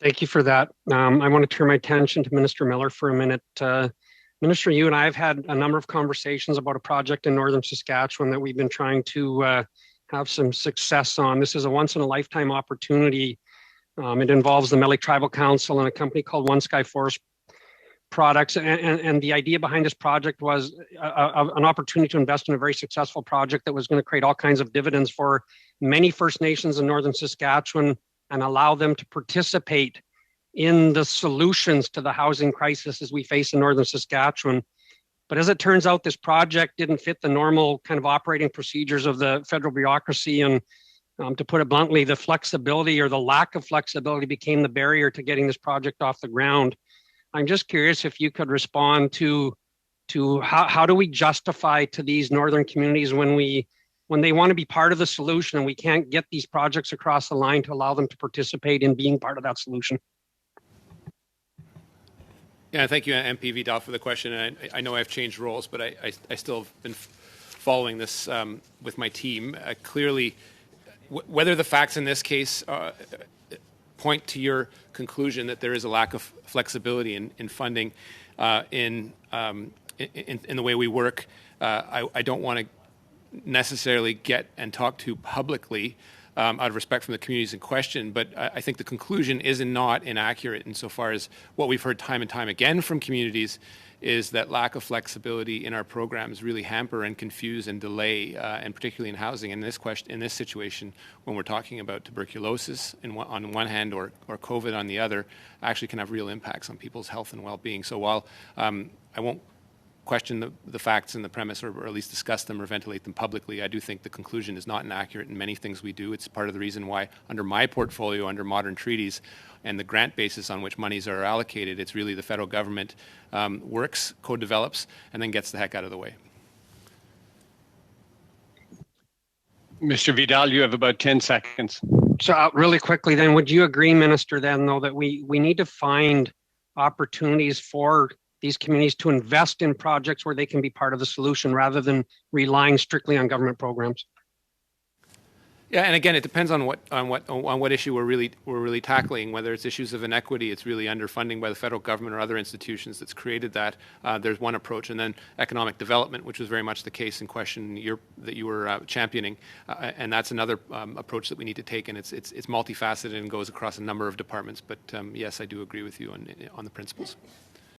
Thank you for that. I want to turn my attention to Minister Miller for a minute. Minister, you and I have had a number of conversations about a project in northern Saskatchewan that we've been trying to have some success on. This is a once-in-a-lifetime opportunity. It involves the Meadow Tribal Council and a company called One Sky Forest Products. And the idea behind this project was an opportunity to invest in a very successful project that was going to create all kinds of dividends for many First Nations in northern Saskatchewan and allow them to participate in the solutions to the housing crisis as we face in northern Saskatchewan. But as it turns out, this project didn't fit the normal kind of operating procedures of the federal bureaucracy. And to put it bluntly, the flexibility or the lack of flexibility became the barrier to getting this project off the ground. I'm just curious if you could respond to how do we justify to these northern communities when they want to be part of the solution and we can't get these projects across the line to allow them to participate in being part of that solution? Yeah, thank you, MP Vidal, for the question. I know I've changed roles, but I still have been following this with my team. Clearly, whether the facts in this case point to your conclusion that there is a lack of flexibility in funding in the way we work, I don't want to necessarily get and talk to publicly out of respect from the communities in question, but I think the conclusion is not inaccurate insofar as what we've heard time and time again from communities is that lack of flexibility in our programs really hamper and confuse and delay, and particularly in housing. In this situation, when we're talking about tuberculosis on one hand or COVID on the other, actually can have real impacts on people's health and well-being. So while I won't question the facts and the premise, or at least discuss them or ventilate them publicly, I do think the conclusion is not inaccurate in many things we do. It's part of the reason why under my portfolio, under modern treaties, and the grant basis on which monies are allocated, it's really the federal government works, co-develops, and then gets the heck out of the way. Mr. Vidal, you have about 10 seconds. So really quickly then, would you agree, Minister, then, though, that we need to find opportunities for these communities to invest in projects where they can be part of the solution rather than relying strictly on government programs? Yeah, and again, it depends on what issue we're really tackling. Whether it's issues of inequity, it's really underfunding by the federal government or other institutions that's created that. There's one approach, and then economic development, which was very much the case in question that you were championing, and that's another approach that we need to take. And it's multifaceted and goes across a number of departments. But yes, I do agree with you on the principles.